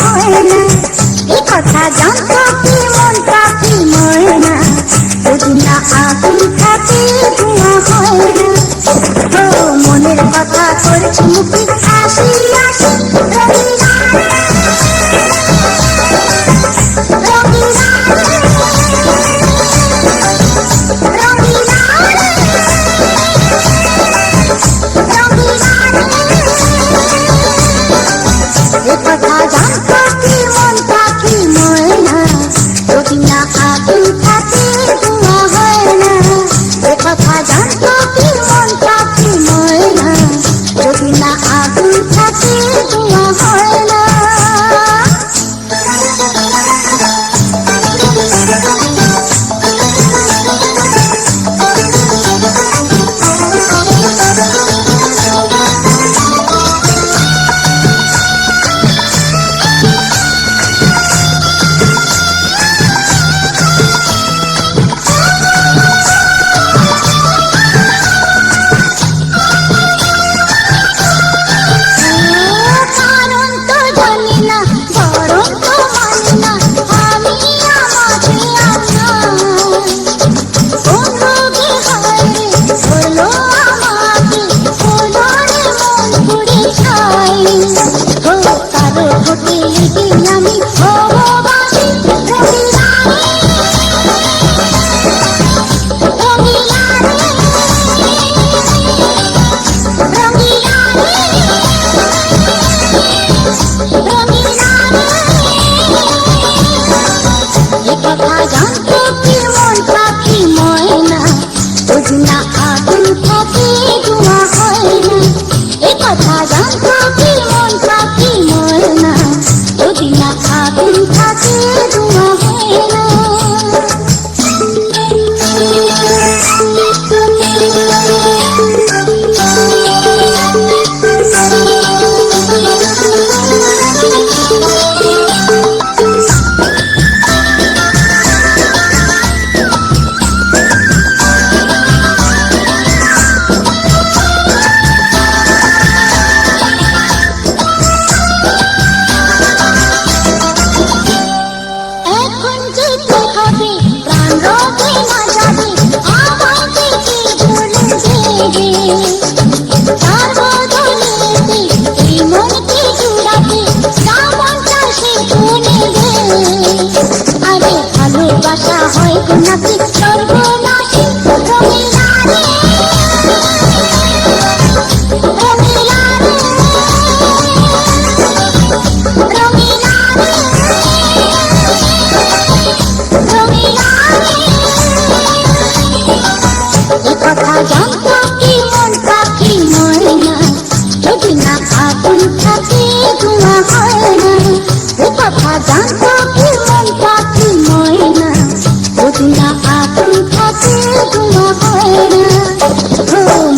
হয় না। এ কথা জানতো কি মন পাখি ময়না, যদি না আগুন থাকে ধোঁয়া হয় না। ও মনের কথা করছি মুখে হাসি হাসি, রঙিলা রঙিলা রঙিলা এ কথা জানতো কি মন পাখি ময়না, যদি না আগুন থাকে ধোঁয়া হয় না। এ কথা জানতো কি মন পাখি ময়না, যদি না আগুন থাকে ধোঁয়া হয় না।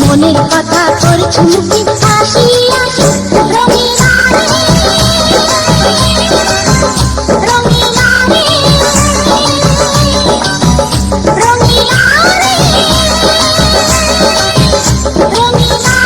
মনের কথা করছি মুখে হাসি হাসি, রঙিলা রঙিলা রঙিলা রঙিলা রঙিলা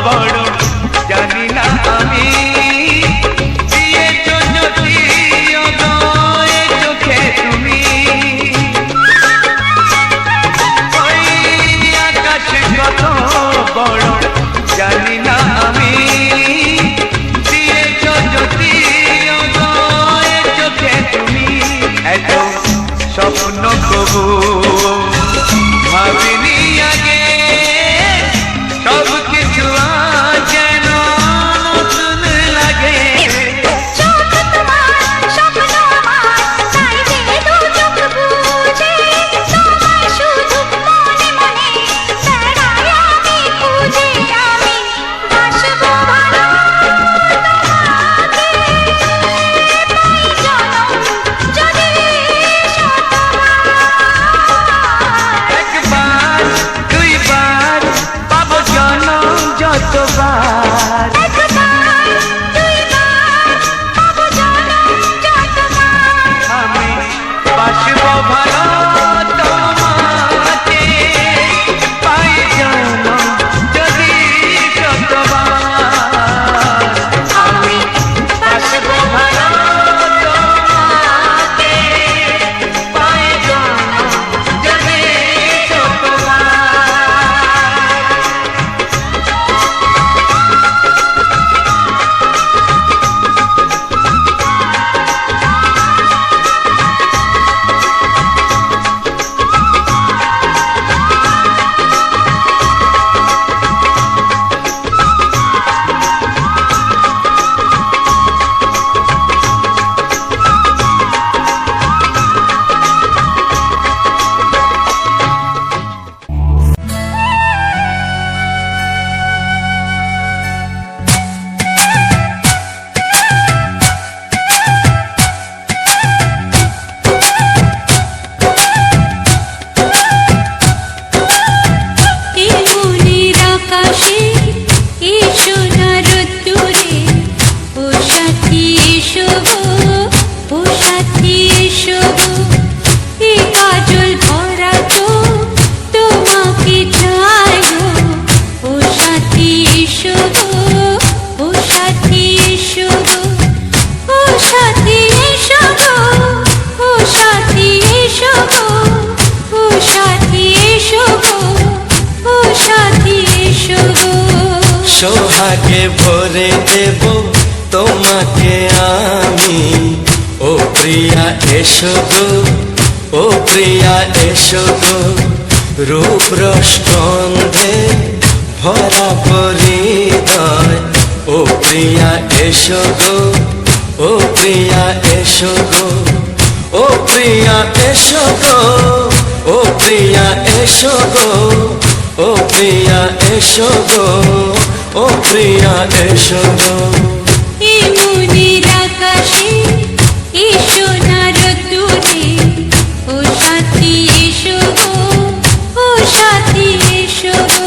বড় জানি না আমি দিয়েছো যদি অদয় চোখে তুমি ওই আকাশ কত বড় জানি না আমি দিয়েছো যদি অদয় চোখে তুমি এত স্বপ্ন কবু ভাবিনি আগে সব কিছু আজ যেন নতুন লাগে চোখ তোমার স্বপ্ন আমার তাই যে দু চোখ বুঝে তোমায় শুধু মনে মনে বেড়াই আমি খুঁজে আমি বাসবো ভালো তোমাকে পাই জনম যদি শতবার একবার দুইবার পাবো জনম যতবার একবার দুইবার পাবো জনম যতবার আমি বাসবো ভালো তোমাকে পাই জনম যদি শতবার আমি বাসবো ভালো তোমাকে পাই জনম যদি শতবার এই মনের আকাশে এই সোনার রোদ্দুরে ও সাথী এসো গো, ও সাথী এসো গো, এই কাজল ভরা চোখ তোমাকে চাই গো, ও সাথী এসো গো, ও সাথী এসো গো, ও সাথী এসো গো, ও সাথী এসো গো, ও সাথী এসো গো, ও সাথী এসো গো। সোহাগে ভরে দেব তোমাকে আমি ও প্রিয়া এসো গো, ও প্রিয়া এসো গো, রূপ রসগন্ধে ভরা পরিদয় ও প্রিয়া এসো গো, ও প্রিয়া এসো গো, ও প্রিয়া এসো গো, ও প্রিয়া এসো গো, ও প্রিয়া এসো গো, ও প্রিয়া এসো গো। এই মনের আকাশে এই সোনার রোদ্দুরে ও সাথী এসো গো, ও সাথী এসো গো।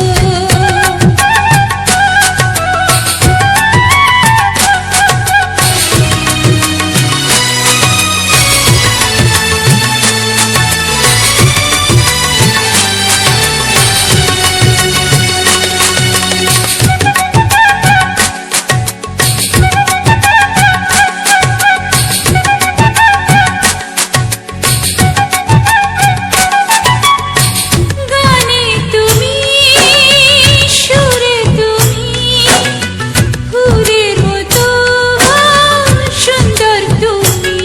গানে তুমি সুরে তুমি ফুলের মতো সুন্দর তুমি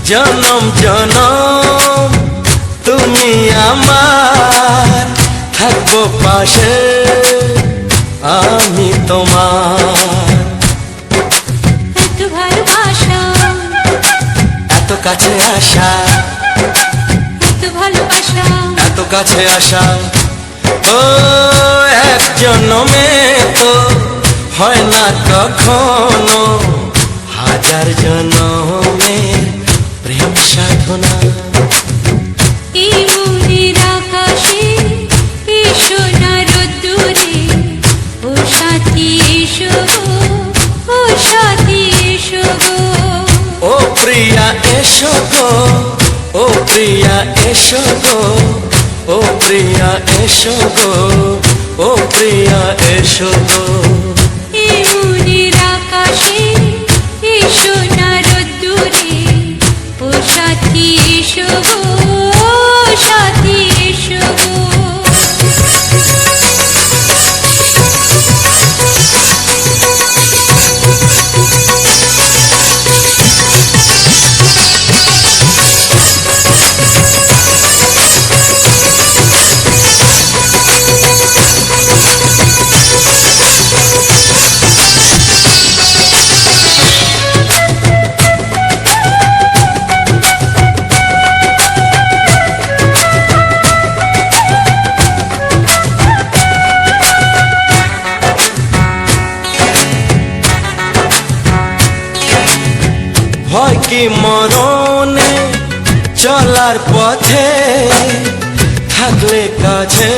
জনম জনম তুমি আমার, থাকবো পাশে আমি তোমার। এত ভালোবাসা এত কাছে আসা, এত ভালোবাসা এত কাছে আসা, ও এক জন্মে তো হয় না কখনো, হাজার জন্মের প্রেম সাধনা। এই মনের আকাশে এই সোনার রোদ্দুরে ও সাথী এসো গো, ও সাথী এসো গো। ও প্রিয়া এসো গো, ও প্রিয়া এসো গো, ও প্রিয়া এসো গো, ও প্রিয়া এসো গো এই মনের আকাশে এসো না রোদ্দুরে, ও সাথী এসো গো, ও সাথী এসো গো। হয় কি মরণে চলার পথে থাকলে কাছে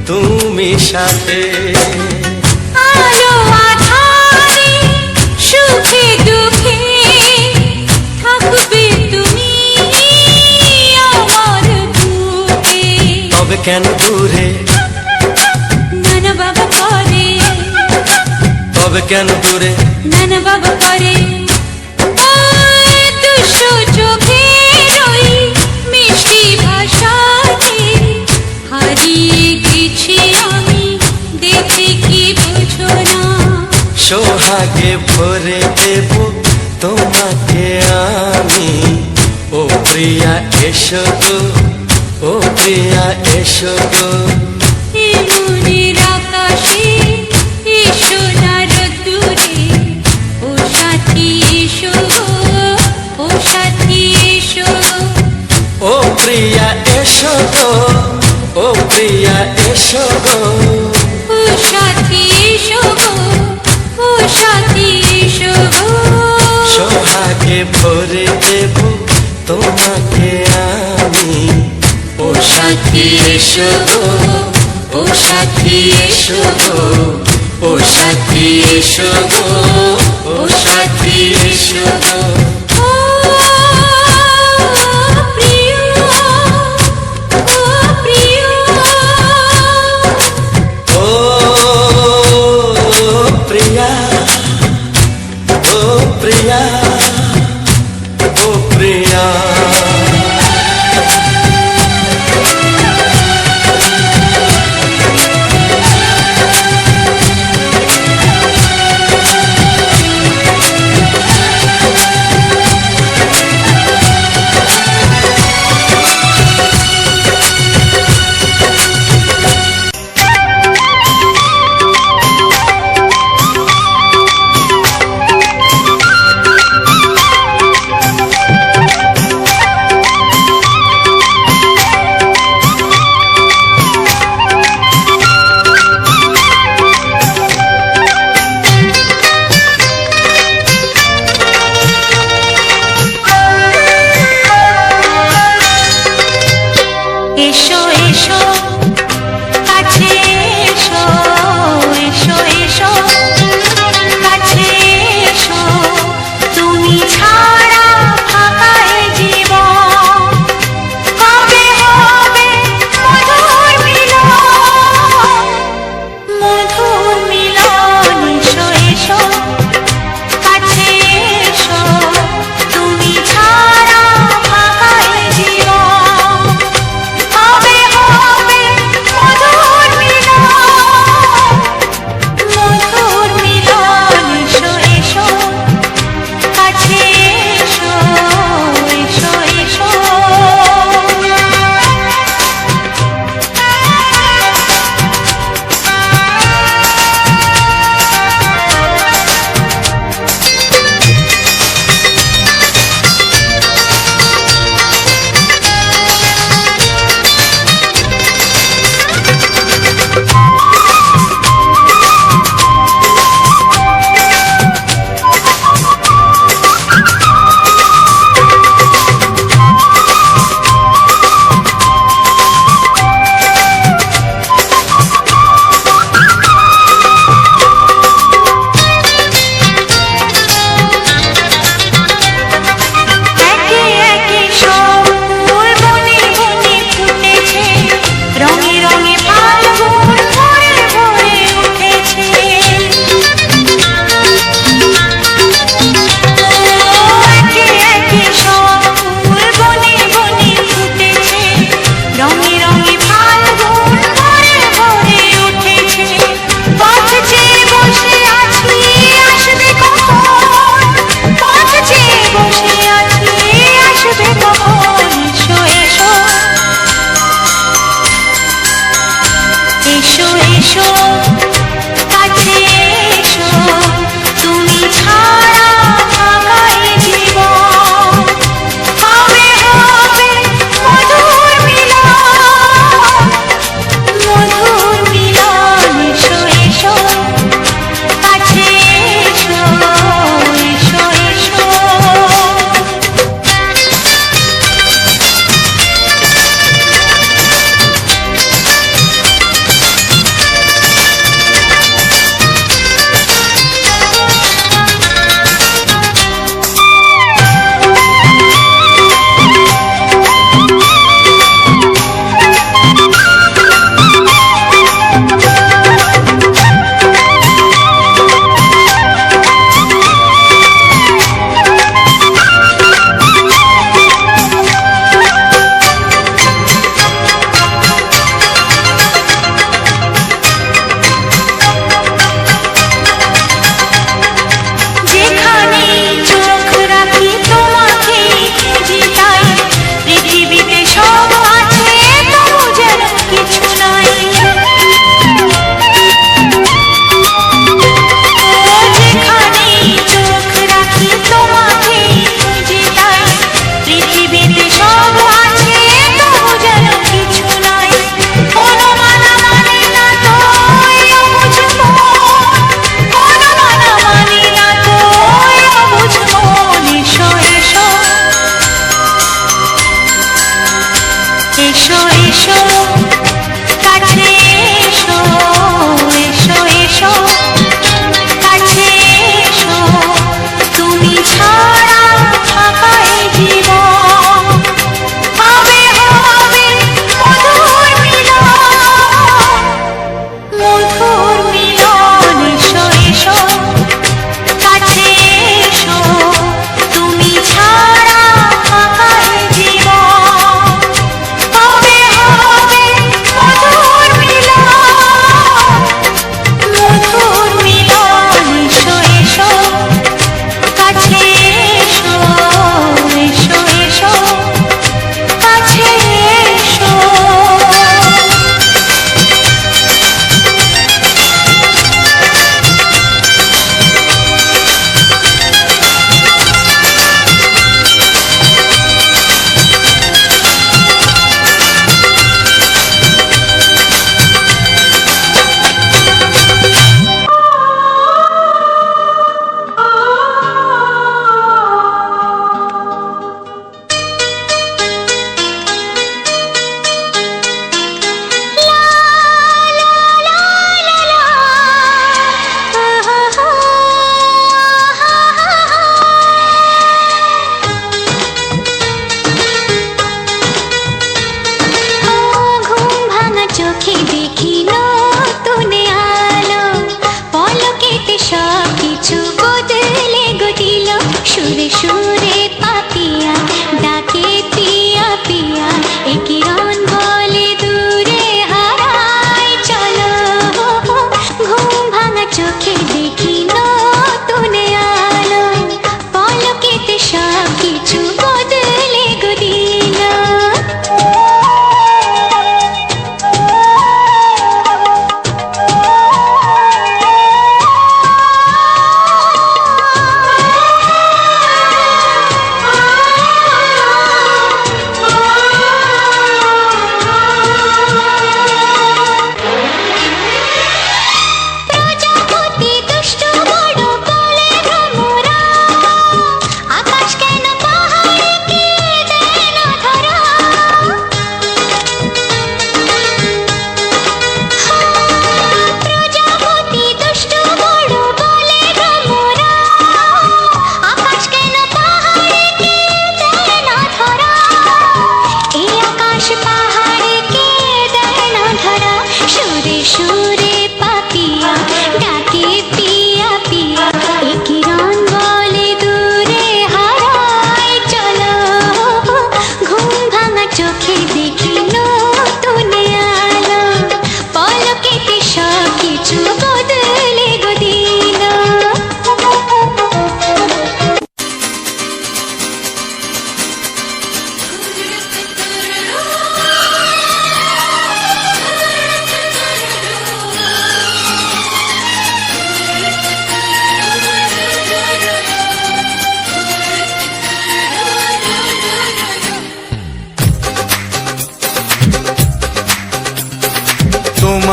তুমি সাথে, আলো আঁধারে সুখে দুঃখে থাকবে তুমি আমার বুকে। তবে কেন দূরে, নানা বাবা করে, তবে কেন দূরে, নানা বাবা করে। ওই দুশো চোখের ওই মিষ্টি ভাষাতে হারিয়ে গেছি আমি, দেখে কি বুঝো না। সোহাগে ভরে দেব তোমাকে আমি, ও প্রিয়া এসো গো, ও প্রিয়া এসো গো। এই মনের আকাশে এসো না রোদ্দুরে, ও সাথী এসো গো, ও সাথী এসো গো। ও প্রিয়া এসো গো, ও প্রিয়া এসো গো। ও সাথী এসো গো, ও সাথী এসো গো। সোহাগে ভরে দেব তোমাকে আমি, ও সাথী এসো গো, ও সাথী এসো গো, ও সাথী এসো গো, ও সাথী এসো গো। ও প্রিয়, ও প্রিয়, ও প্রিয়া, ও প্রিয়া, ও প্রিয়া।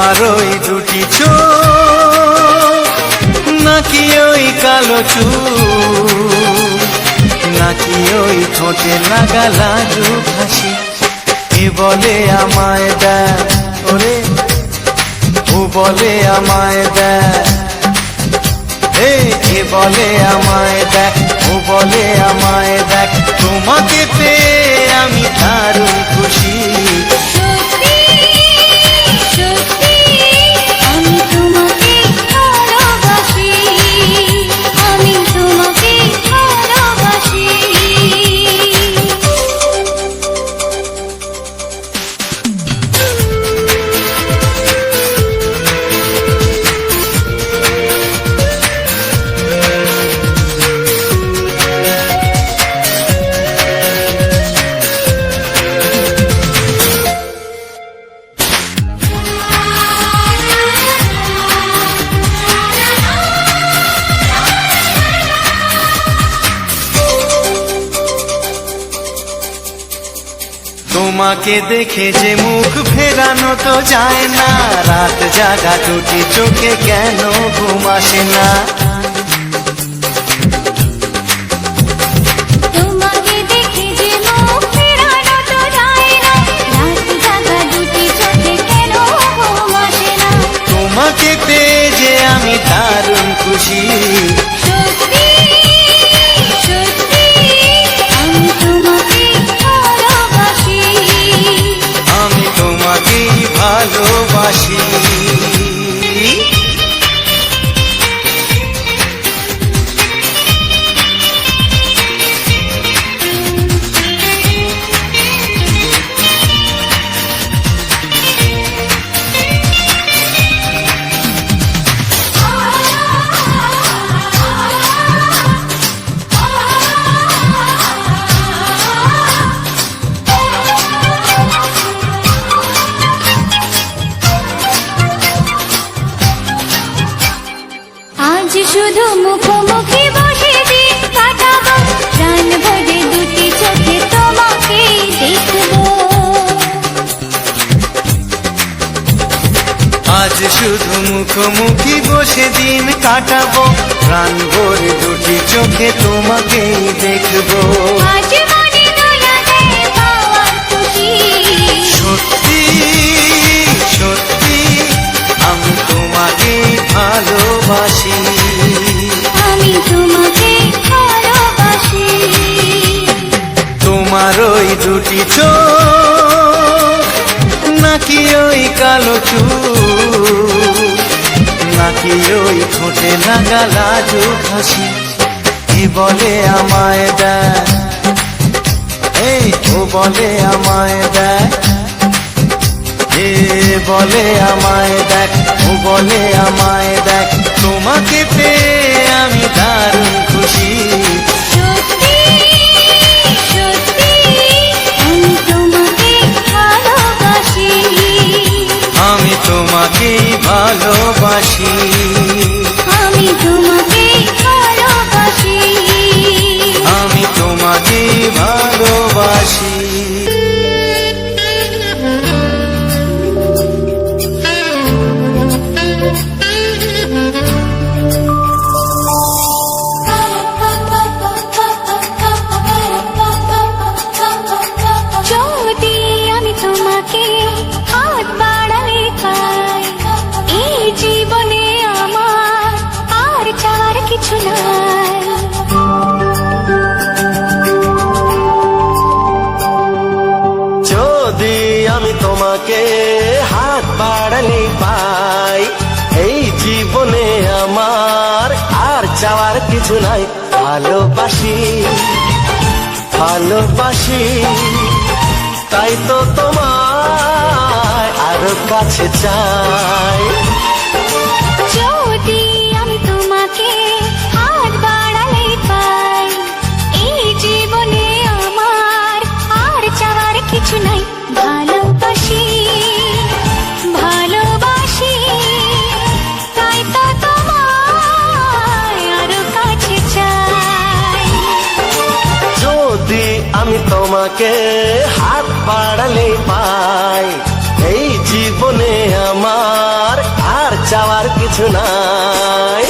তোমার ওই দুটি চোখ নাকি ওই কালো চুল নাকি ওই ঠোঁটে লাগা লাজু হাসি এ বলে আমায় দেখ ওরে ও বলে আমায় দেখ এ বলে আমায় দেখ ও বলে আমায় দেখ তোমাকে পেয়ে আমি দারুণ খুশি সত্যি সত্যি আমি তোমাকে ভালোবাসি আমি তোমাকে ভালোবাসি তোমাকে দেখে যে মুখ ফেরানো তো যায় না রাত জাগা দুটি চোখে কেন ঘুম আসে না তোমাকে দেখে যে মুখ ফেরানো তো যায় না রাত জাগা দুটি চোখে কেন ঘুম আসে না তোমাকে পেয়ে যে আমি দারুণ খুশি সত্যি সত্যি আমি তোমাকে ভালোবাসি আমি তোমাকেই ভালোবাসি আজ শুধু মুখোমুখি বসে দিন কাটাবো প্রাণ ভরে দুটি চোখে তোমাকে দেখবো আজ শুধু মুখোমুখি বসে দিন কাটাবো প্রাণ ভরে দুটি চোখে তোমাকেই দেখবো আজ মনে দোলা দেয় পাওয়ার খুশি সত্যি সত্যি আমি তোমাকেই ভালোবাসি আমি তোমাকে ভালোবাসি তোমার ওই দুটি চোখ নাকি ওই কালো চুল নাকি ওই ঠোঁটে লাগা লাজু হাসি এ বলে আমায় দেখ এই ও বলে আমায় দেখ এ বলে আমায় দেখ ও বলে আমায় দেখ তোমাকে পেয়ে আমি দারুণ খুশি সত্যি সত্যি আমি তোমাকে ভালোবাসি আমি তোমাকেই ভালোবাসি আমি তোমাকে ভালোবাসি আমি তোমাকেই ভালোবাসি যদি আমি তোমাকে হাত বাড়ালে পাই এই জীবনে আমার আর চাওয়ার কিছু নাই যদি আমি তোমাকে হাত বাড়ালে পাই এই জীবনে আমার আর চাওয়ার কিছু নাই ভালোবাসি ভালোবাসি তাই তো তোমায় আরো কাছে চাই যদি আমি তোমাকে হাত বাড়ালে পাই এই জীবনে আমার আর চাওয়ার কিছু নাই ভালোবাসি ভালোবাসি তাই তো তোমায় আরো কাছে চাই যদি আমি তোমাকে হাত বাড়ালে পাই এই জীবনে আমার আর চাওয়ার কিছু নাই।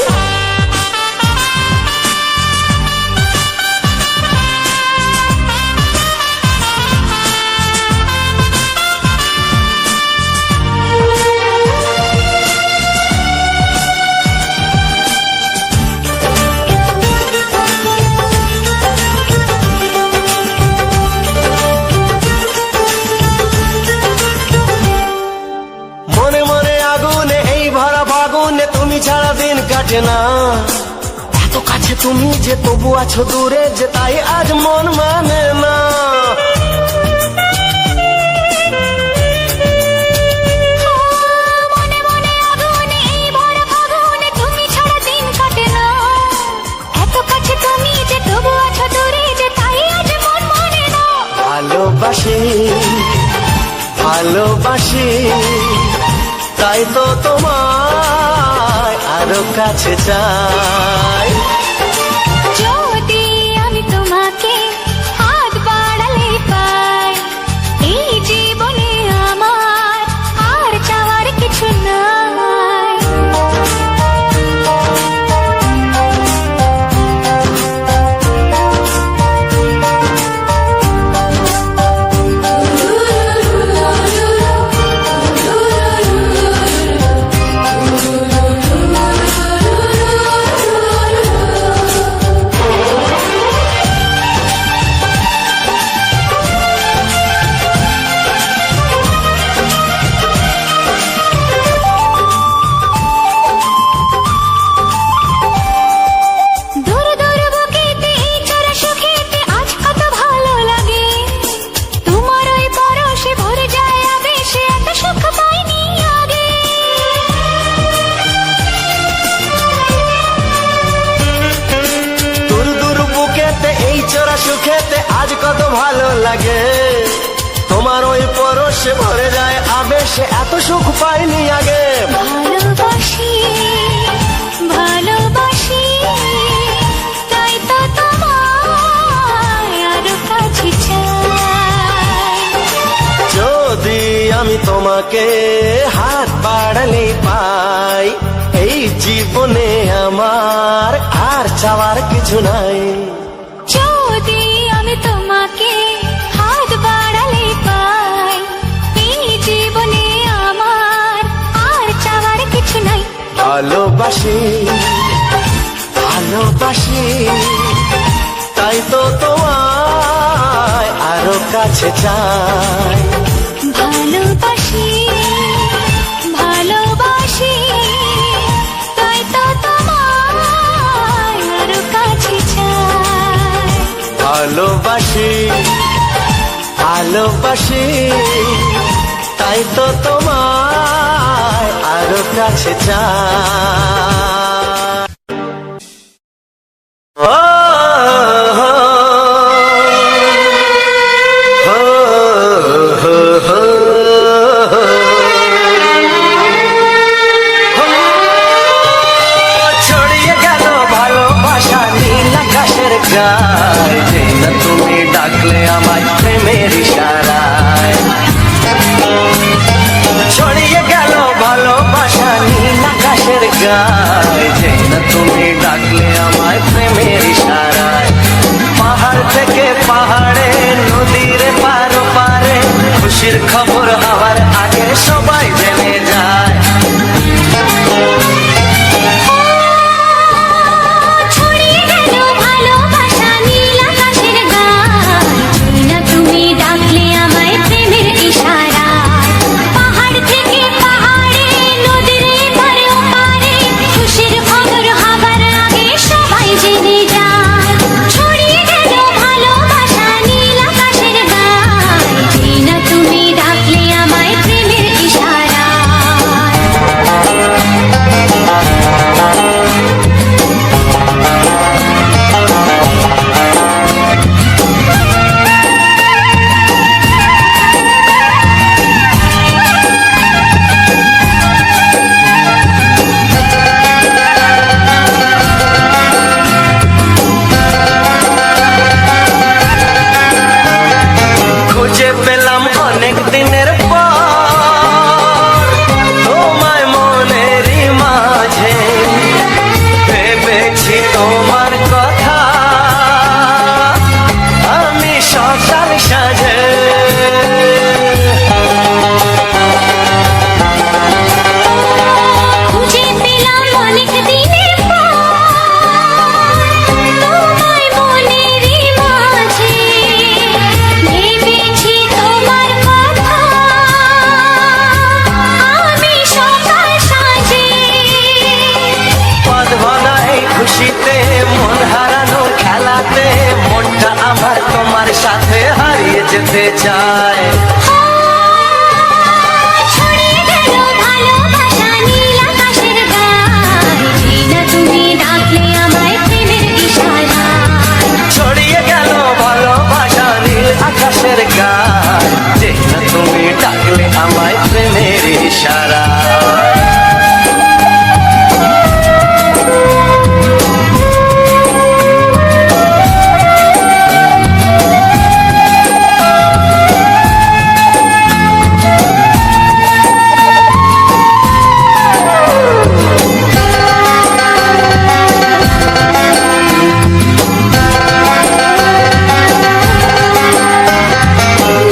মনে মনে আগুনে এই ভরা ফাগুনে তুমি ছাড়া দিন কাটে না। এত কাছে তুমি যে তবু আছো দূরে যে তাই আজ মন মানে না। মনে মনে আগুনে এই ভরা ফাগুনে তুমি ছাড়া দিন কাটে না। এত কাছে তুমি যে তবু আছো দূরে যে তাই আজ মন মানে না। ভালোবাসি ভালোবাসি তাই তো তোমায় আরো কাছে চাই। যদি আমি তোমাকে হাত বাড়ালে পাই, এই জীবনে আমার আর চাওয়ার কিছু নাই। দূর দূর বুকেতে এই চড়া সুখেতে আজ কত ভালো লাগে। তোমার ওই পরশে ভরে যায় আবেশে, এত সুখ পাইনি আগে। দূর দূর বুকেতে এই চোরা সুখেতে আজ কত ভালো লাগে। তোমার ওই পরশে ভরে যায় আবেশে, এত সুখ পাইনি আগে। ভালোবাসি ভালোবাসি তাই তো তোমায় আরো কাছে চাই। যদি আমি তোমাকে হাত বাড়ালে পাই, এই জীবনে আমার আর চাওয়ার কিছু নাই। যদি আমি তোমাকে হাত বাড়ালে পাই, এই জীবনে আমার আর চাওয়ার কিছু নাই। ভালোবাসি ভালোবাসি তাই তো তোমায় আরো কাছে চাই। ভালোবাসি ভালোবাসি তাই তো তোমায় আরো কাছে চাই। ভালোবাসি ভালোবাসি তাই তো তোমায় আরো কাছে চাই। ও হো, হো, হো, হো, হো। ছড়িয়ে গেল ভালোবাসা নীল আকাশের গায়ে, যে না তুমি ডাকলে আমায় প্রেমের ইশারায়। ছড়িয়ে গেল ভালোবাসা নীল আকাশের গায়ে, যে না তুমি ডাকলে আমায় প্রেমের ইশারায়। পাহাড় থেকে পাহাড়ে নদীর পারো পারে খুশির খবর হওয়ার আগে সবাই জেনে যায়। ছড়িয়ে গেল ভালোবাসা নীল আকাশের গায়ে, যে না তুমি ডাকলে আমায় প্রেমের ইশারায়। পাহাড় থেকে পাহাড়ে নদীর এপারে ওপারে খুশির খবর হবার আগে সবাই জেনে যায়। ছড়িয়ে গেল ভালোবাসা নীল আকাশের গায়ে, যে না তুমি ডাকলে যেতে চায়। ছড়িয়ে গেল ভালোবাসা নীল আকাশের গায়ে, যেই না তুমি ডাকলে আমায় প্রেমের ইশারায়। ছড়িয়ে গেল ভালোবাসা নীল আকাশের গায়, যে না তুমি ডাকলে আমায় প্রেমের ইশারা।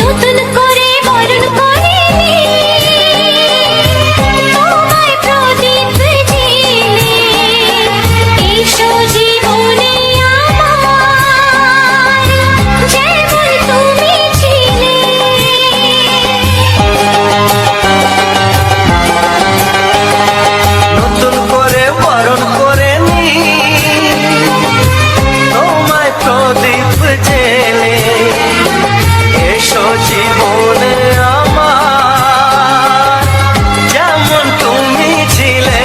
নতুন করে বরণ করে তোমায় প্রদীপ জেলে, এসো জীবনে আমার, যেমন তুমি ছিলে। নতুন করে বরণ করে নি তোমায় প্রদীপ জেলে, এসো জীবনে আমার, যেমন তুমি ছিলে।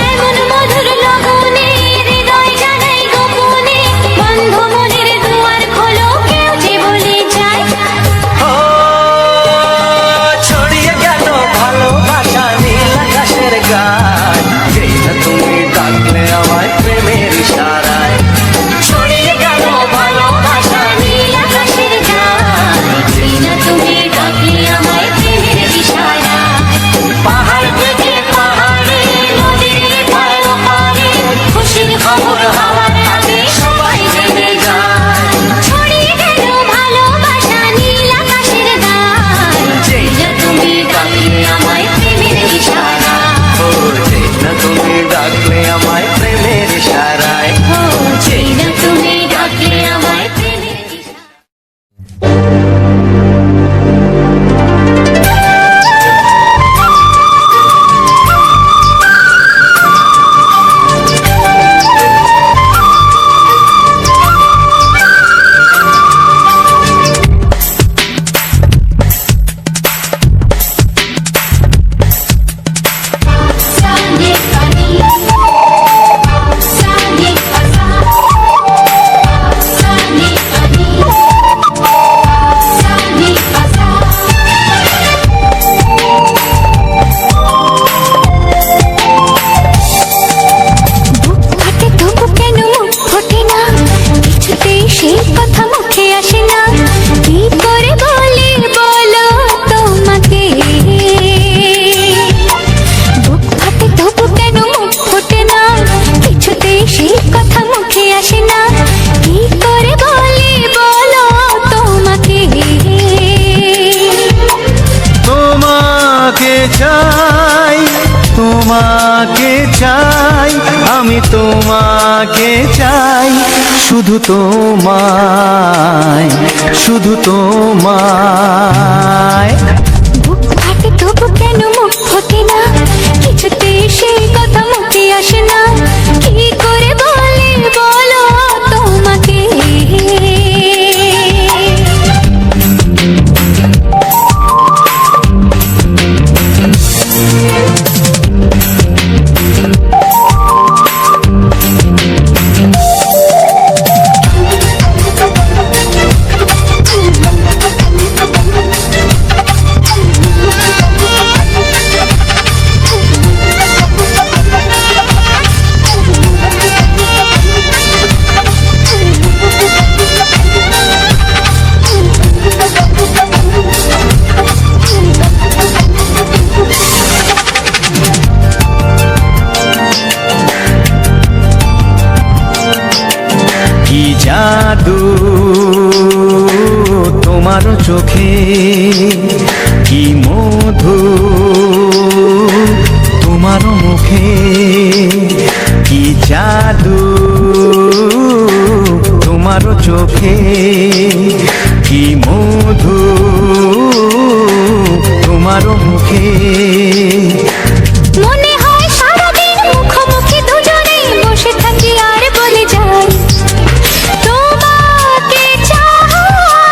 এমন মধুর লগনে হৃদয় জানাই গোপনে, বন্ধ মনের দুয়ার খোলো, কেউ যে বলে যায়। ও ছড়িয়ে গেল ভালোবাসা নীল আকাশের গায়, যেই না তুমি ডাকলে আমায় প্রেমের ইশারায়। ছড়িয়ে গেল ভালোবাসা নীল আকাশের গায়, যেই না তুমি ডাকলে আমায় প্রেমের ইশারায়। পাহাড় থেকে পাহাড়ে নদীর পার ওপারে খুশির খবর হওয়ার আগে সবাই জেনে যায়। ছড়িয়ে গেল ভালোবাসা নীল আকাশের গায়ে, যেই না তুমি ডাকলে আমায় প্রেমের ইশারায়। ও যেই না তুমি ডাকলে আমায় প্রেমের ইশারায়। ও যেই না তুমি ডাকলে আমায় প্রেমের ইশারায়। Sani pani, sani pasa, sani pani, sani pasa. বুক ফাটে তবু কেন মুখ ফোটে না, কিছুতেই সেই কথা মুখে আসে না, কি করে বলি বলো তোমাকে। বুক ফাটে তবু কেন মুখ ফোটে না, কিছুতেই সেই কথা মুখে আসে না, কি করে বলি বলো তোমাকে। তোমাকে চাই, তোমাকে চাই, আমি তোমাকে চাই, শুধু তোমায়, শুধু তোমায়। বুক ফাটে তবু কেন মুখ ফোটে না, কিছুতেই সেই কথা মুখে আসে না, কি করে বলি বলো তোমাকে। কি জাদু তোমার চোখে, কি মধু তোমার মুখে, কি জাদু তোমার চোখে, কি মধু তোমার মুখে। মনে হয় সারাদিন মুখোমুখি দুজনেই বসে থাকি আর বলে যাই, তোমাকে চাই।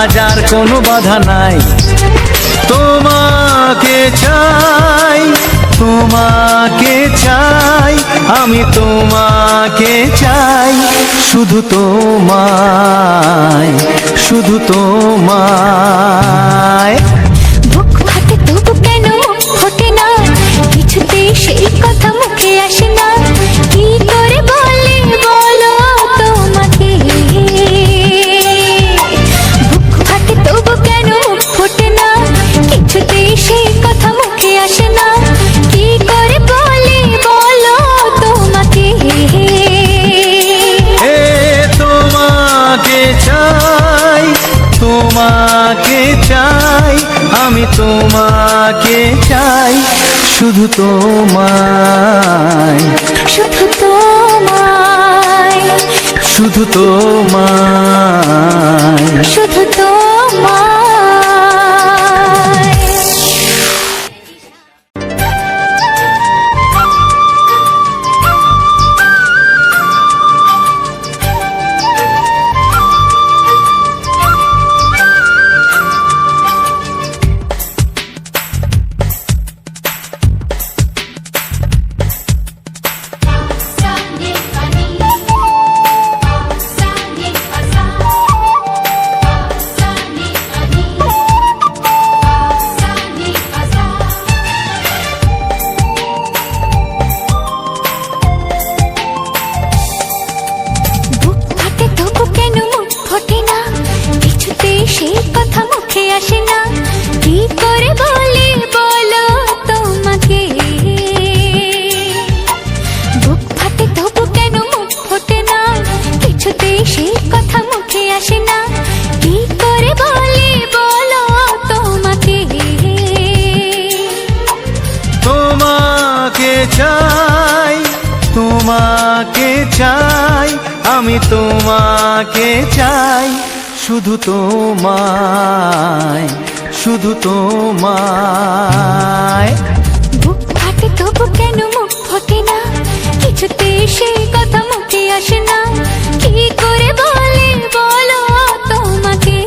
আজ আর কোনো বাধা নাই। তোমাকে চাই, তোমাকে চাই, আমি তোমাকে চাই, শুধু তোমায়, শুধু তোমায়। বুক ফাটে তবু কেন ফোটে না, কিছুতেই সেই কথা মুখে আসে না, কি করে বলে বলো তোমাকে। বুক ফাটে তবু কেন ফোটে না, কিছুতেই সেই কথা মুখে আসে না, কি করে বলে বলো তোমাকে। এ তোমাকে চাই, তোমাকে চাই, আমি তোমাকে চাই, শুধু তোমায়, শুধু তোমায়, শুধু তোমায়। শুধু তোমায়। বুক ফাটে তবু কেন মুখ ফোটে না, কিছুতেই সেই কথা মুখে আসে না, কি করে বলে বলো তোমাকে। বুক ফাটে তবু কেন মুখ ফোটে না, কিছুতেই সেই কথা মুখে আসে না, কি করে বলে বলো তোমাকে। তোমাকে চাই, তোমাকে চাই, আমি তোমাকে চাই, শুধু তোমায়, শুধু তোমায়। বুক ফাটে তবু কেন মুখ ফোটে না, কিছুতেই সেই কথা মুখে আসে না, কি করে বলে বলো তোমাকে।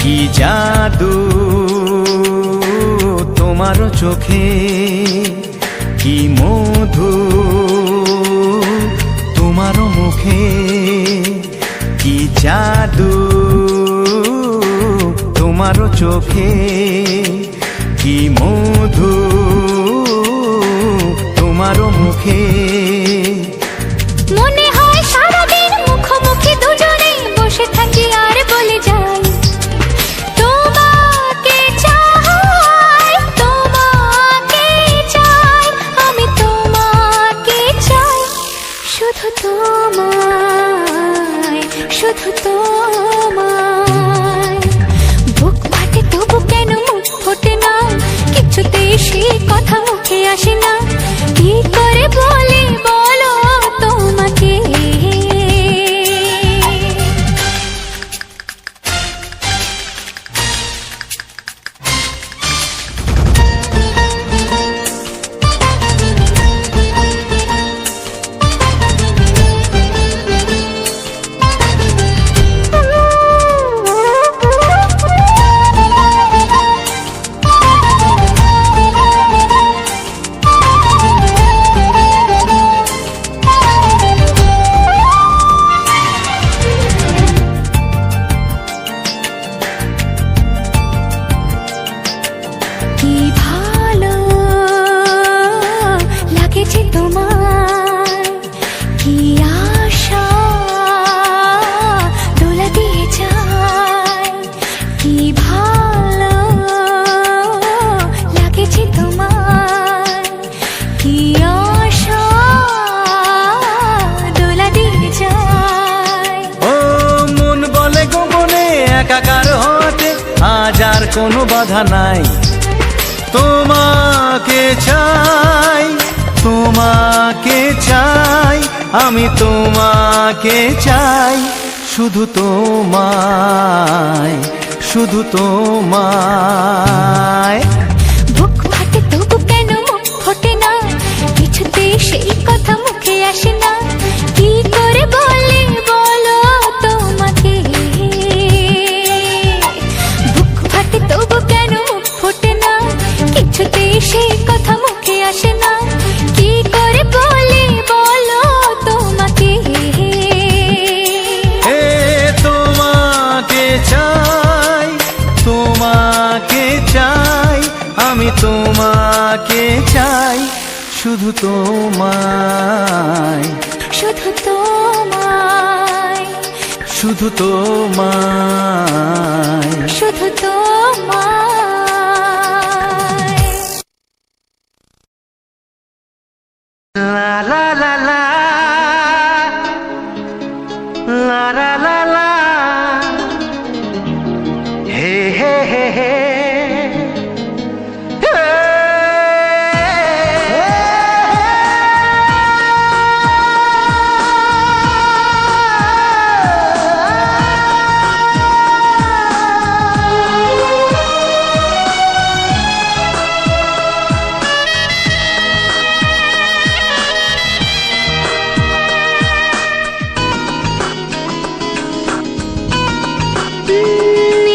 কি জাদু তোমার চোখে, কি মধু তোমার মুখে, কি জাদু তোমার চোখে, কি মধু তোমার মুখে। মনে হয় সারাদিন মুখোমুখি দুজনে বসে থাকি আর বলে যাই, তোমাকে চাই, তোমাকে চাই, আমি তোমাকে চাই, শুধু তোমায়, শুধু তোমায়। বুক ফাটে তবু কেন মুখ ফোটে না, কিছুতেই সেই কথা মুখে আসে না, কি করে বলে কোনো বাধা নাই। তোমাকে চাই, তোমাকে চাই, আমি তোমাকে চাই, শুধু তোমায়, শুধু তোমায়। বুক ফাটে তবু কেন মুখ ফোটে না, কিছুতে সেই কথা মুখে আসে না, কি করে বলে বলো তোমাকে। বুক ফাটে তবু কেন মুখ ফোটে না, কিছুতে সেই কথা মুখে আসে না, কি করে বলে বলো তোমাকে। এ তোমাকে চাই, তোমাকে চাই, আমি তোমাকে চাই, শুধু তোমায়, শুধু তোমায়, শুধু তোমায়। শুধু তোমায়। লা লা লা লা, লা লা লা লা, হে হে হে হে,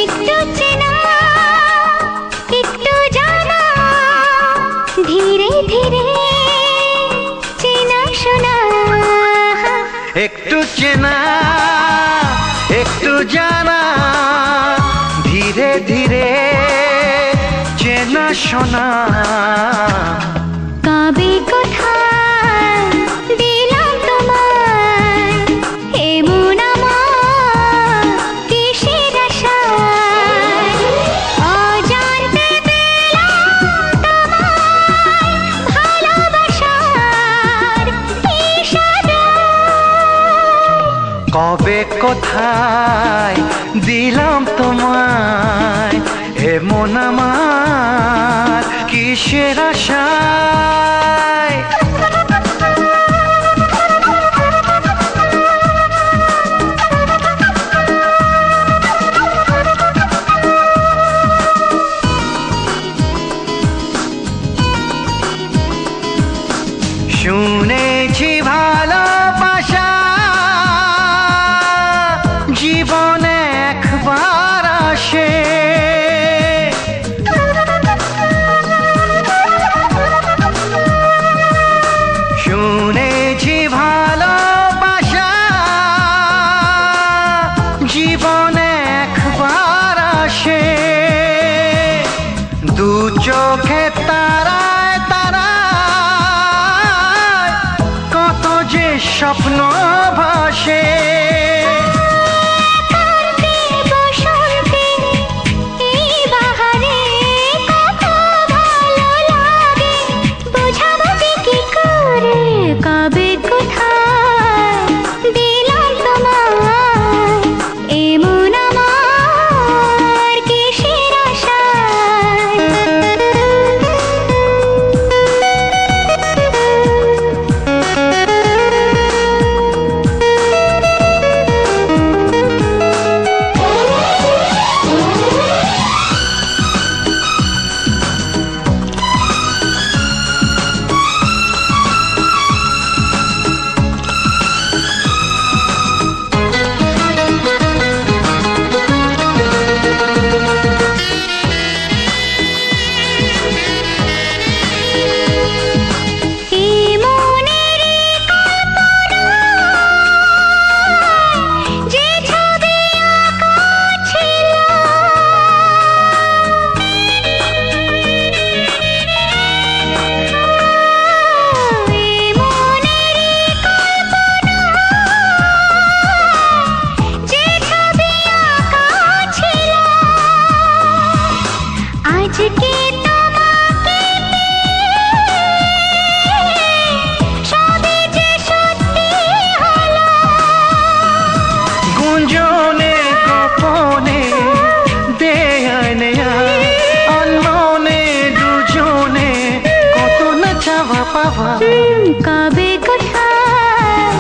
একটু চেনা, একটু জানা, ধীরে ধীরে চেনা শোনা। একটু চেনা, একটু জানা, ধীরে ধীরে চেনা শোনা। কবে কোথায় দিলাম তোমায় এমন আমার কিসের আশায়, অজান্তে পেলাম তোমায় ভালোবাসার ইশারায়। কবে কোথায় দিলাম তোমায় এমন আমার কিসের আশায়। শুনেছি ভালোবাসা জীবনে একবার আসে, শুনেছি ভালোবাসা জীবনে একবার আসে, দু চোখে তারায় তারায় কত যে স্বপ্ন ভাসে। বসন্তে এই বাহারে কত ভালো লাগে, বোঝাবো যে কি করে। কবে কোথায় দিলাম তোমায় এমন আমার কিসের আশায়। গুঞ্জনে গোপনে দেয় নেয়া কবে কোথায়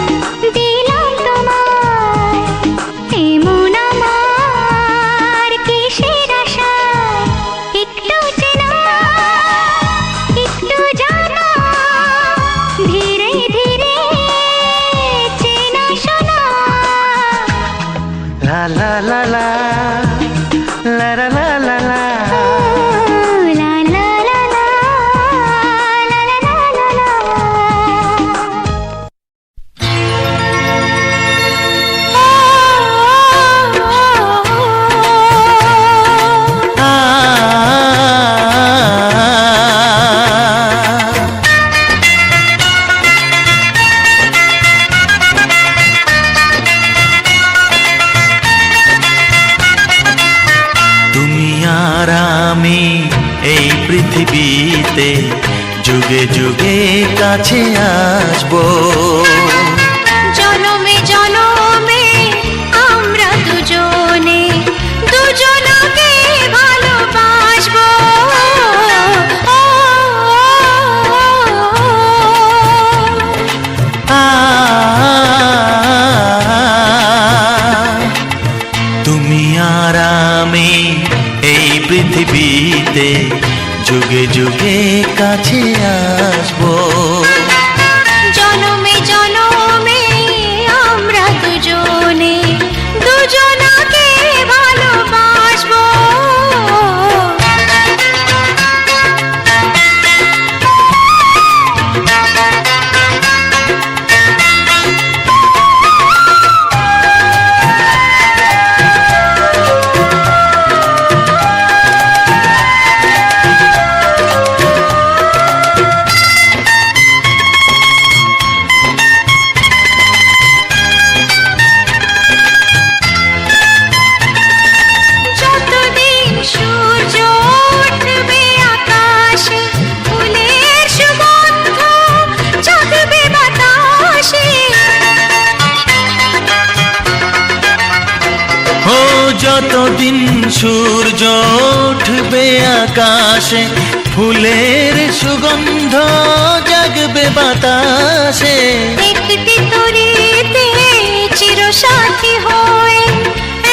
দিলাম তোমায় এমন আমার কিসের আশায় একটু চেনা একটু জানা ধীরে ধীরে চেনা শোনা লা লা লা লা লা লা লা লা লা। লা লা লা লা লা লা লা লা লা। তুমি আর আমি এই পৃথিবীতে যুগে যুগে কাছে আসবো। জনমে জনমে আমরা দুজনে দুজনকে ভালোবাসবো। তুমি আর আমি এই পৃথিবীতে যুগে যুগে কাছে আসবো। জনমে জনমে আমরা দুজনে দুজনকে ভালোবাসবো। যতদিন সূর্য উঠবে আকাশে ফুলের সুগন্ধ জাগবে বাতাসে। ও যতদিন সূর্য উঠবে আকাশে ফুলের সুগন্ধ জাগবে বাতাসে। একটি তরিতে চিরসাথী হয়ে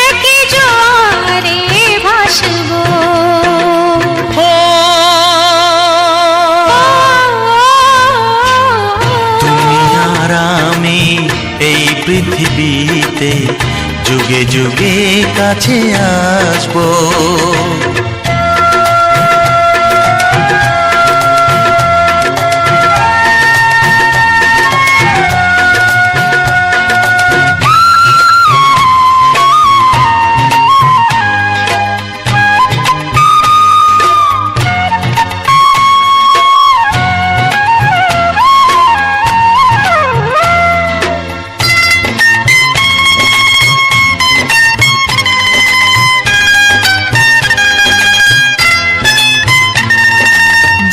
একই জোয়ারে ভাসবো। ও তুমি আর আমি এই পৃথিবীতে যুগে যুগে কাছে আসবো।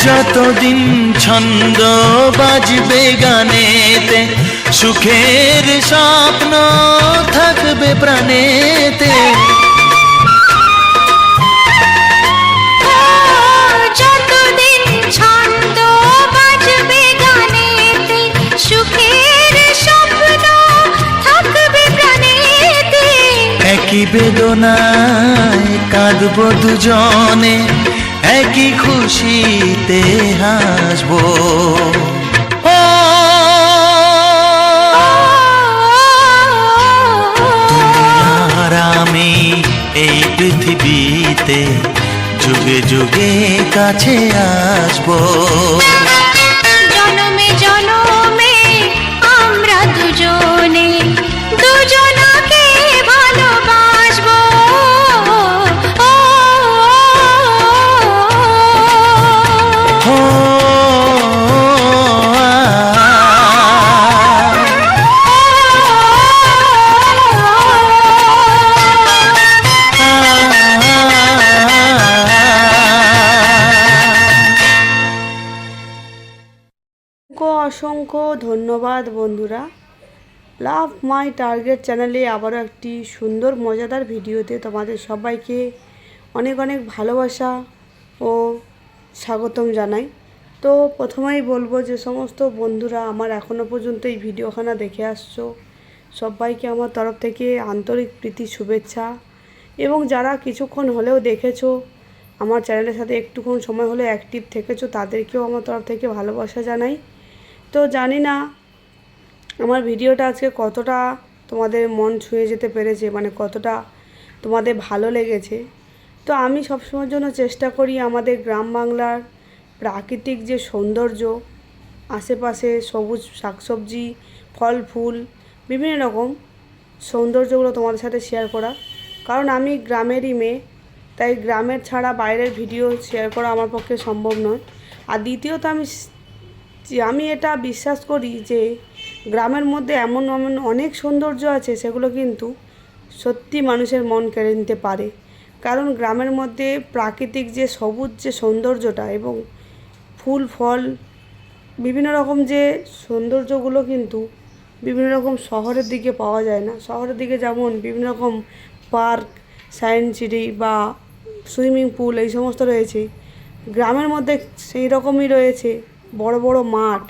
যতদিন ছন্দ বাজবে গানেতে সুখের স্বপ্ন থাকবে প্রাণেতে। যতদিন ছন্দ বাজবে গানেতে সুখের স্বপ্ন থাকবে প্রাণেতে। একই বেদনায় কাঁদবো দুজনে একই খুশিতে হাসবো। ও তুমি আর আমি এই পৃথিবীতে যুগে যুগে কাছে আসবো। জনমে জনমে আমরা দুজনে দুজনকে ভালোবাসবো। অসংখ্য ধন্যবাদ বন্ধুরা। লাভ মাই টার্গেট চ্যানেলে আবারও একটি সুন্দর মজাদার ভিডিওতে তোমাদের সবাইকে অনেক অনেক ভালোবাসা ও স্বাগতম জানাই। তো প্রথমেই বলবো যে সমস্ত বন্ধুরা আমার এখনও পর্যন্ত এই ভিডিওখানা দেখে আসছো, সবাইকে আমার তরফ থেকে আন্তরিক প্রীতি শুভেচ্ছা। এবং যারা কিছুক্ষণ হলেও দেখেছো, আমার চ্যানেলের সাথে একটুক্ষণ সময় হলে অ্যাক্টিভ থেকেছো, তাদেরকেও আমার তরফ থেকে ভালোবাসা জানাই। তো জানি না আমার ভিডিওটা আজকে কতটা তোমাদের মন ছুঁয়ে যেতে পেরেছে, মানে কতটা তোমাদের ভালো লেগেছে। তো আমি সবসময়ের জন্য চেষ্টা করি আমাদের গ্রাম বাংলার প্রাকৃতিক যে সৌন্দর্য, আশেপাশে সবুজ শাকসবজি, ফল ফুল, বিভিন্ন রকম সৌন্দর্যগুলো তোমাদের সাথে শেয়ার করা। কারণ আমি গ্রামেরই মেয়ে, তাই গ্রামের ছাড়া বাইরের ভিডিও শেয়ার করা আমার পক্ষে সম্ভব নয়। আর দ্বিতীয়ত আমি এটা বিশ্বাস করি যে গ্রামের মধ্যে এমন এমন অনেক সৌন্দর্য আছে, সেগুলো কিন্তু সত্যি মানুষের মন কেড়ে নিতে পারে। কারণ গ্রামের মধ্যে প্রাকৃতিক যে সবুজ যে সৌন্দর্যটা এবং ফুল ফল বিভিন্ন রকম যে সৌন্দর্যগুলো কিন্তু বিভিন্ন রকম শহরের দিকে পাওয়া যায় না। শহরের দিকে যেমন বিভিন্ন রকম পার্ক, সায়েন্স সিটি বা সুইমিং পুল এই সমস্ত রয়েছে, গ্রামের মধ্যে সেই রকমই রয়েছে বড় বড় মাঠ।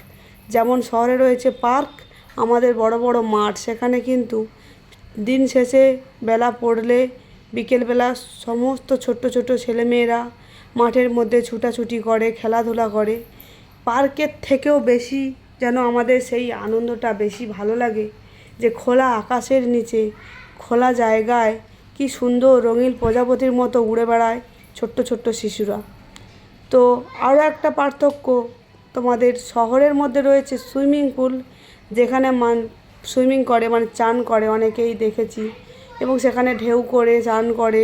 যেমন শহরে রয়েছে পার্ক, আমাদের বড় বড় মাঠ। সেখানে কিন্তু দিন শেষে বেলা পড়লে বিকেলবেলা সমস্ত ছোট্ট ছোট্ট ছেলেমেয়েরা মাঠের মধ্যে ছুটাছুটি করে, খেলাধুলা করে। পার্কের থেকেও বেশি যেন আমাদের সেই আনন্দটা বেশি ভালো লাগে যে খোলা আকাশের নিচে, খোলা জায়গায় কি সুন্দর রঙিন প্রজাপতির মতো উড়ে বেড়ায় ছোট্ট ছোট্ট শিশুরা। তো আরও একটা পার্থক্য, তোমাদের শহরের মধ্যে রয়েছে সুইমিং পুল, যেখানে সুইমিং করে মানে চান করে, অনেকেই দেখেছি, এবং সেখানে ঢেউ করে চান করে,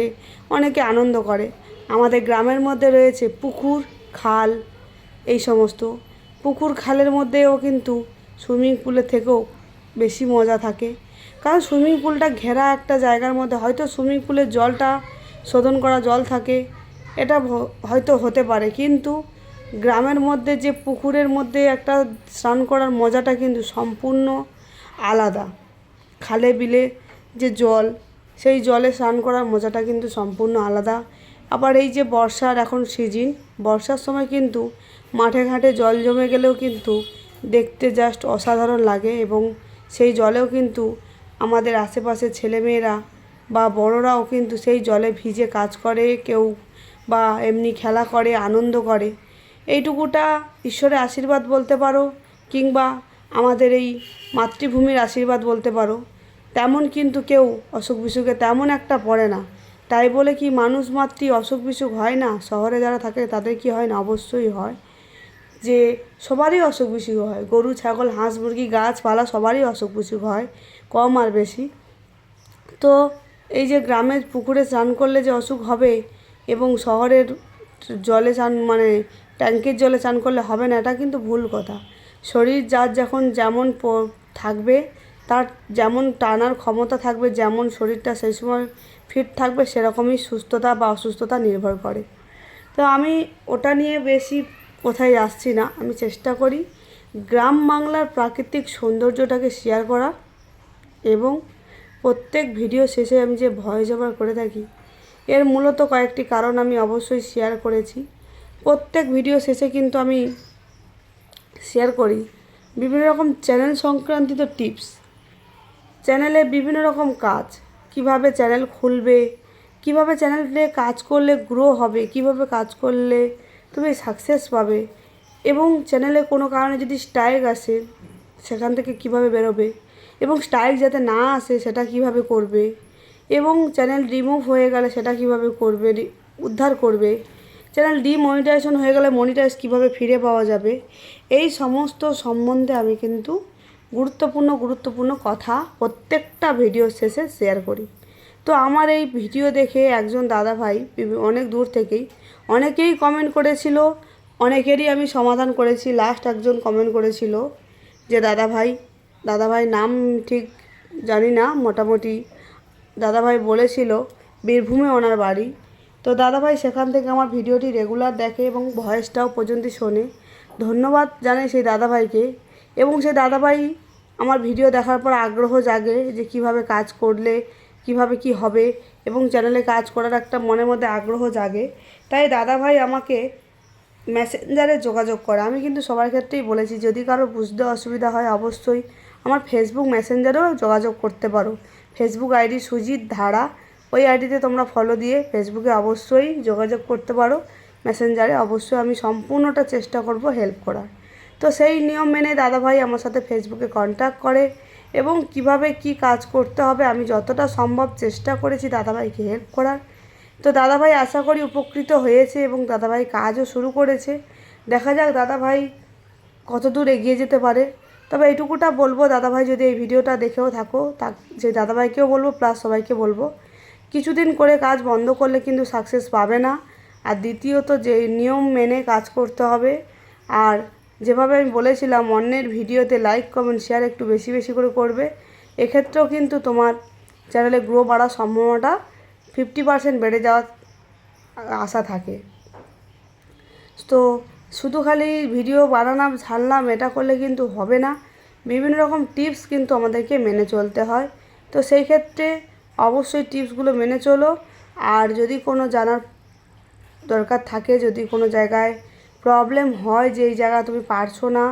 অনেকে আনন্দ করে। আমাদের গ্রামের মধ্যে রয়েছে পুকুর, খাল, এই সমস্ত পুকুর খালের মধ্যেও কিন্তু সুইমিং পুলের থেকেও বেশি মজা থাকে। কারণ সুইমিং পুলটা ঘেরা একটা জায়গার মধ্যে, হয়তো সুইমিং পুলের জলটা শোধন করা জল থাকে, এটা হয়তো হতে পারে, কিন্তু গ্রামের মধ্যে যে পুকুরের মধ্যে একটা স্নান করার মজাটা কিন্তু সম্পূর্ণ আলাদা। খালে বিলে যে জল, সেই জলে স্নান করার মজাটা কিন্তু সম্পূর্ণ আলাদা। আবার এই যে বর্ষার এখন সিজন, বর্ষার সময় কিন্তু মাঠে ঘাটে জল জমে গেলেও কিন্তু দেখতে জাস্ট অসাধারণ লাগে। এবং সেই জলেও কিন্তু আমাদের আশেপাশে ছেলেমেয়েরা বা বড়রাও কিন্তু সেই জলে ভিজে কাজ করে, কেউ বা এমনি খেলা করে, আনন্দ করে। এইটুকুটা ঈশ্বরের আশীর্বাদ বলতে পারো, কিংবা আমাদের এই মাতৃভূমির আশীর্বাদ বলতে পারো। তেমন কিন্তু কেউ অসুখ বিসুখে তেমন একটা পড়ে না। তাই বলে কি মানুষ মাতৃ অসুখ বিসুখ হয় না? শহরে যারা থাকে তাদের কি হয় না? অবশ্যই হয়, যে সবারই অসুখ বিসুখ হয়। গরু, ছাগল, হাঁস, মুরগি, গাছপালা সবারই অসুখ বিসুখ হয়, কম আর বেশি। তো এই যে গ্রামের পুকুরে স্নান করলে যে অসুখ হবে এবং শহরের জলে স্নান মানে ট্যাঙ্কের জলে স্নান করলে হবে না, এটা কিন্তু ভুল কথা। শরীর যার যখন যেমন থাকবে, তার যেমন টানার ক্ষমতা থাকবে, যেমন শরীরটা সেই সময় ফিট থাকবে, সেরকমই সুস্থতা বা অসুস্থতা নির্ভর করে। তো আমি ওটা নিয়ে বেশি কোথায় আসছি না। আমি চেষ্টা করি গ্রাম বাংলার প্রাকৃতিক সৌন্দর্যটাকে শেয়ার করা, এবং প্রত্যেক ভিডিও শেষে আমি যে ভয়েস ওভার করে থাকি, এর মূলত কয়েকটি কারণ আমি অবশ্যই শেয়ার করেছি। প্রত্যেক ভিডিও শেষে কিন্তু আমি শেয়ার করি বিভিন্ন রকম চ্যানেল সংক্রান্তিত টিপস, চ্যানেলে বিভিন্ন রকম কাজ, কিভাবে চ্যানেল খুলবে, কিভাবে চ্যানেলে কাজ করলে গ্রো হবে, কিভাবে কাজ করলে তুমি সাকসেস পাবে, এবং চ্যানেলে কোনো কারণে যদি স্ট্রাইক আসে সেখান থেকে কিভাবে বেরোবে, এবং স্ট্রাইক যাতে না আসে সেটা কিভাবে করবে, এবং চ্যানেল রিমুভ হয়ে গেলে সেটা কিভাবে করবে, উদ্ধার করবে, চ্যানেল ডিমনিটাইজেশন হয়ে গেলে মনিটাইজ কিভাবে ফিরে পাওয়া যাবে। এই সমস্ত সম্বন্ধে আমি কিন্তু গুরুত্বপূর্ণ কথা প্রত্যেকটা ভিডিও শেষে শেয়ার করি। তো আমার এই ভিডিও দেখে একজন দাদাভাই অনেক দূর থেকেই অনেকেই কমেন্ট করেছিল, অনেকেরই আমি সমাধান করেছি। লাস্ট একজন কমেন্ট করেছিল যে দাদাভাই নাম ঠিক জানি না, মোটামুটি দাদাভাই বলেছিল বীরভূমে ওনার বাড়ি। তো দাদাভাই সেখান থেকে আমার ভিডিওটি রেগুলার দেখে এবং ভয়েসটাও পর্যন্ত শোনে। ধন্যবাদ জানাই সেই দাদাভাইকে। এবং সেই দাদাভাই আমার ভিডিও দেখার পর আগ্রহ জাগে যে কিভাবে কাজ করলে কিভাবে কি হবে, এবং চ্যানেলে কাজ করার একটা মনের মধ্যে আগ্রহ জাগে। তাই দাদাভাই আমাকে মেসেঞ্জারে যোগাযোগ করা। আমি কিন্তু সবার ক্ষেত্রেই বলেছি, যদি কারো বুঝতে অসুবিধা হয় অবশ্যই আমার ফেসবুক মেসেঞ্জারেও যোগাযোগ করতে পারো। ফেসবুক আইডি সুজিত ধারা, ওই আইডিতে তোমরা ফলো দিয়ে ফেসবুকে অবশ্যই যোগাযোগ করতে পারো। মেসেঞ্জারে অবশ্যই আমি সম্পূর্ণটা চেষ্টা করব হেল্প করার। তো সেই নিয়ম মেনে দাদাভাই আমার সাথে ফেসবুকে কন্ট্যাক্ট করে এবং কিভাবে কি কাজ করতে হবে আমি যতটা সম্ভব চেষ্টা করেছি দাদাভাইকে হেল্প করার। তো দাদাভাই আশা করি উপকৃত হয়েছে এবং দাদাভাই কাজও শুরু করেছে। দেখা যাক দাদাভাই কত দূর এগিয়ে যেতে পারে। তবে এইটুকুটা বলবো, দাদাভাই যদি এই ভিডিওটা দেখেও থাকো, যে দাদাভাইকেও বলবো প্লাস সবাইকে বলবো, কিছুদিন করে কাজ বন্ধ করলে কিন্তু সাকসেস পাবে না। আর দ্বিতীয়ত যে নিয়ম মেনে কাজ করতে হবে। আর যেভাবে আমি বলেছিলাম অন্যের ভিডিওতে লাইক কমেন্ট শেয়ার একটু বেশি বেশি করে করবে, এক্ষেত্রেও কিন্তু তোমার চ্যানেলে গ্রো বাড়ার সম্ভাবনাটা 50% বেড়ে যাওয়ার আশা থাকে। তো শুধু খালি ভিডিও বানালাম ছাড়লাম এটা করলে কিন্তু হবে না, বিভিন্ন রকম টিপস কিন্তু আমাদেরকে মেনে চলতে হয়। তো সেই ক্ষেত্রে অবশ্যই টিপসগুলো মেনে চলো। আর যদি কোনো জানার দরকার থাকে, যদি কোনো জায়গায় প্রবলেম হয় যে এই জায়গা তুমি পারছো না,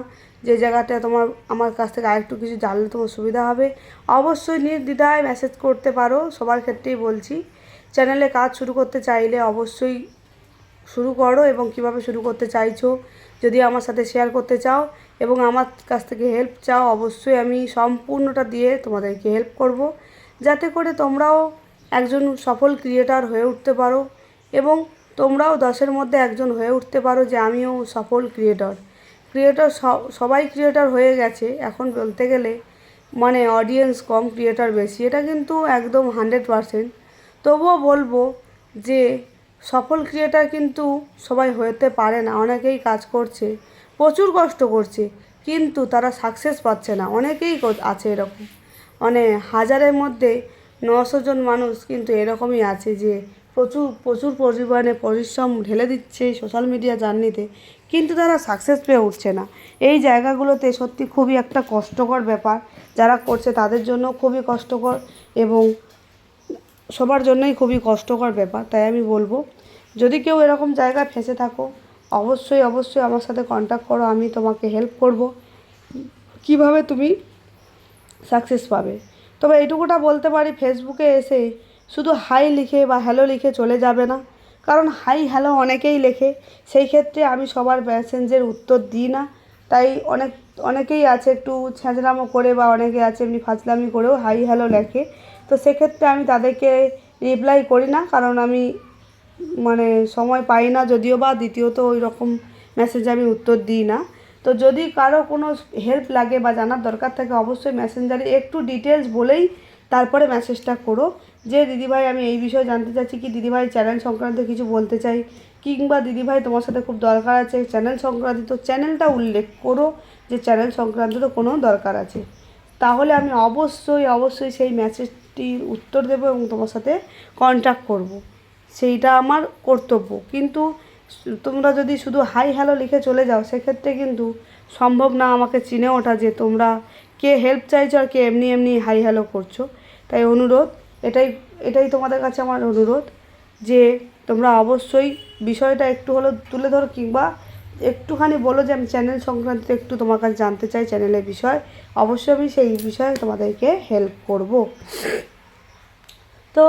যে জায়গাটা তোমার আমার কাছ থেকে আরেকটু কিছু জানলে তোমার সুবিধা হবে, অবশ্যই নির্দ্বিধায় মেসেজ করতে পারো। সবার ক্ষেত্রেই বলছি, চ্যানেলে কাজ শুরু করতে চাইলে অবশ্যই শুরু করো এবং কিভাবে শুরু করতে চাইছো যদি আমার সাথে শেয়ার করতে চাও এবং আমার কাছ থেকে হেল্প চাও, অবশ্যই আমি সম্পূর্ণটা দিয়ে তোমাদেরকে হেল্প করব, যাতে করে তোমরাও একজন সফল ক্রিয়েটর হয়ে উঠতে পারো এবং তোমরাও 10-এর মধ্যে একজন হয়ে উঠতে পারো যে আমিও সফল ক্রিয়েটর। সবাই ক্রিয়েটর হয়ে গেছে এখন বলতে গেলে, মানে অডিয়েন্স কম ক্রিয়েটর বেশি, এটা কিন্তু একদম 100%। তবুও বলবো যে সফল ক্রিয়েটর কিন্তু সবাই হতে পারে না, অনেকেই কাজ করছে, প্রচুর কষ্ট করছে, কিন্তু তারা সাকসেস পাচ্ছে না। অনেকেই আছে এরকম, মানে 1000-এর মধ্যে 900 জন মানুষ কিন্তু এরকমই আছে যে প্রচুর প্রচুর পরিমাণে পরিশ্রম ঢেলে দিচ্ছে সোশ্যাল মিডিয়া জার্নিতে, কিন্তু তারা সাকসেস পেয়ে উঠছে না। এই জায়গাগুলোতে সত্যি খুবই একটা কষ্টকর ব্যাপার, যারা করছে তাদের জন্য খুবই কষ্টকর এবং সবার জন্যই খুবই কষ্টকর ব্যাপার। তাই আমি বলবো, যদি কেউ এরকম জায়গায় ফেঁসে থাকো অবশ্যই অবশ্যই আমার সাথে কন্ট্যাক্ট করো, আমি তোমাকে হেল্প করব কিভাবে তুমি সাকসেস পাবে। তবে এইটুকুটা বলতে পারি, ফেসবুকে এসে শুধু হাই লিখে বা হ্যালো লিখে চলে যাবে না, কারণ হাই হ্যালো অনেকেই লেখে, সেই ক্ষেত্রে আমি সবার মেসেঞ্জের উত্তর দিই না। তাই অনেকেই আছে একটু ছ্যাঁচড়ামো করে বা অনেকে আছে এমনি ফাজলামি করেও হাই হ্যালো লেখে, তো সেক্ষেত্রে আমি তাদেরকে রিপ্লাই করি না, কারণ আমি মানে সময় পাই না যদিও বা, দ্বিতীয়ত ওই রকম মেসেজ আমি উত্তর দিই না। তো যদি কারো কোনো হেল্প লাগে বা জানার দরকার থাকে অবশ্যই মেসেঞ্জারে একটু ডিটেলস বলেই তারপরে মেসেজটা করো, যে দিদিভাই আমি এই বিষয়ে জানতে চাচ্ছি, কি দিদিভাই চ্যানেল সংক্রান্ত কিছু বলতে চাই, কিংবা দিদিভাই তোমার সাথে খুব দরকার আছে চ্যানেল সংক্রান্ত, চ্যানেলটা উল্লেখ করো যে চ্যানেল সংক্রান্ত তো কোনো দরকার আছে, তাহলে আমি অবশ্যই অবশ্যই সেই মেসেজটির উত্তর দেবো এবং তোমার সাথে কন্ট্যাক্ট করব, সেইটা আমার কর্তব্য। কিন্তু তোমরা যদি শুধু হাই হ্যালো লিখে চলে যাও সেক্ষেত্রে কিন্তু সম্ভব না আমাকে চিনে ওঠা যে তোমরা কে হেল্প চাইছো আর কে এমনি এমনি হাই হ্যালো করছো। তাই অনুরোধ, এটাই তোমাদের কাছে আমার অনুরোধ যে তোমরা অবশ্যই বিষয়টা একটু হলেও তুলে ধরো, কিংবা একটুখানি বলো যে আমি চ্যানেল সংক্রান্ত একটু তোমার কাছে জানতে চাই চ্যানেলের বিষয়, অবশ্যই আমি সেই বিষয়ে তোমাদেরকে হেল্প করব। তো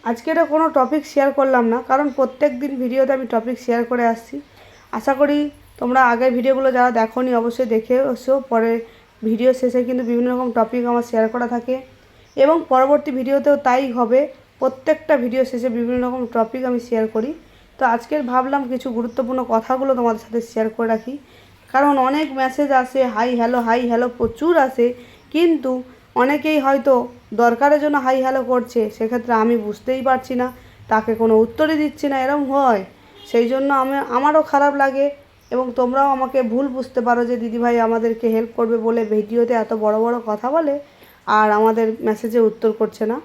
আজকে এটা কোনো টপিক শেয়ার করলাম না, কারণ প্রত্যেক দিন ভিডিওতে আমি টপিক শেয়ার করে আসছি। আশা করি তোমরা আগের ভিডিওগুলো যারা দেখোনি অবশ্যই দেখে এসো, পরে ভিডিও শেষে কিন্তু বিভিন্ন রকম টপিক আমার শেয়ার করা থাকে এবং পরবর্তী ভিডিওতেও তাই হবে, প্রত্যেকটা ভিডিও শেষে বিভিন্ন রকম টপিক আমি শেয়ার করি। তো আজকের ভাবলাম কিছু গুরুত্বপূর্ণ কথাগুলো তোমাদের সাথে শেয়ার করে রাখি, কারণ অনেক মেসেজ আসে হাই হ্যালো প্রচুর আসে, কিন্তু অনেকেই হয়তো দরকারের জন্য হাই হ্যালো করছে, সেক্ষেত্রে আমি বুঝতেই পারছি না, তাকে কোনো উত্তরই দিচ্ছি না, এরকম হয়। সেই জন্য আমারও খারাপ লাগে এবং তোমরাও আমাকে ভুল বুঝতে পারো যে দিদিভাই আমাদেরকে হেল্প করবে বলে ভিডিওতে এত বড় বড় কথা বলে আর আমাদের মেসেজে উত্তর করছে না।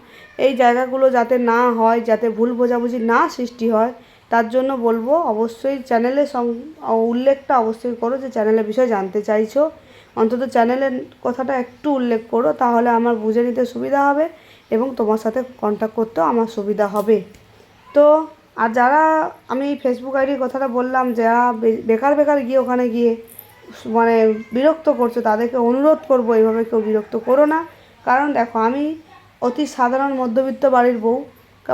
এই জায়গাগুলো যাতে না হয়, যাতে ভুল বোঝাবুঝি না সৃষ্টি হয়, তার জন্য বলবো অবশ্যই চ্যানেলে উল্লেখটা অবশ্যই করো যে চ্যানেলের বিষয়ে জানতে চাইছো, অন্তত চ্যানেলের কথাটা একটু উল্লেখ করো, তাহলে আমার বুঝে নিতে সুবিধা হবে এবং তোমার সাথে কন্ট্যাক্ট করতেও আমার সুবিধা হবে। তো আর যারা আমি ফেসবুক আইডির কথাটা বললাম, যারা বেকার বেকার গিয়ে ওখানে গিয়ে মানে বিরক্ত করছো, তাদেরকে অনুরোধ করবো এইভাবে কেউ বিরক্ত করো না। কারণ দেখো, আমি অতি সাধারণ মধ্যবিত্ত বাড়ির বউ,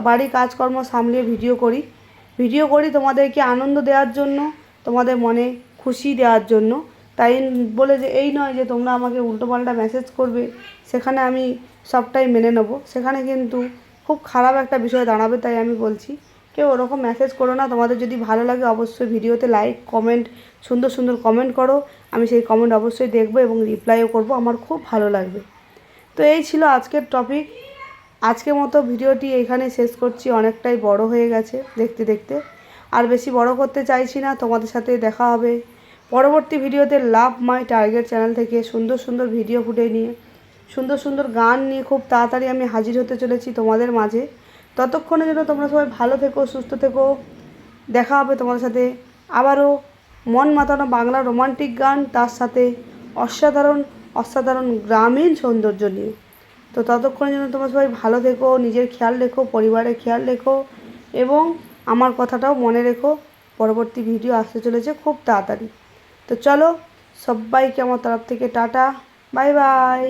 বাড়ির কাজকর্ম সামলিয়ে ভিডিও করি তোমাদেরকে আনন্দ দেওয়ার জন্য, তোমাদের মনে খুশি দেওয়ার জন্য। তাই বলে যে এই নয় যে তোমরা আমাকে উল্টোপাল্টা মেসেজ করবে, সেখানে আমি সবটাই মেনে নেব, সেখানে কিন্তু খুব খারাপ একটা বিষয় দাঁড়াবে। তাই আমি বলছি, কেউ ওরকম মেসেজ করো না। তোমাদের যদি ভালো লাগে অবশ্যই ভিডিওতে লাইক, কমেন্ট, সুন্দর সুন্দর কমেন্ট করো। আমি সেই কমেন্ট অবশ্যই দেখবো এবং রিপ্লাইও করব, আমার খুব ভালো লাগবে। তো এই ছিল আজকের টপিক। আজকের মতো ভিডিওটি এইখানে শেষ করছি, অনেকটাই বড় হয়ে গেছে দেখতে দেখতে, আর বেশি বড় করতে চাইছি না। তোমাদের সাথে দেখা হবে পরবর্তী ভিডিওতে লাভ মাই টার্গেট চ্যানেল থেকে সুন্দর সুন্দর ভিডিও ফুটেজ নিয়ে, সুন্দর সুন্দর গান নিয়ে খুব তাড়াতাড়ি আমি হাজির হতে চলেছি তোমাদের মাঝে। ততক্ষণের জন্য তোমরা সবাই ভালো থেকো, সুস্থ থেকো। দেখা হবে তোমাদের সাথে আবারও মন মাতানো বাংলা রোমান্টিক গান, তার সাথে অসাধারণ গ্রামীণ সৌন্দর্য নিয়ে। তো ততক্ষণের জন্য তোমরা সবাই ভালো থেকো, নিজের খেয়াল রেখো, পরিবারের খেয়াল রেখো এবং আমার কথাটাও মনে রেখো। পরবর্তী ভিডিও আসতে চলেছে খুব তাড়াতাড়ি। তো চলো, সবাইকে আমার তরফ থেকে টাটা, বাই বাই।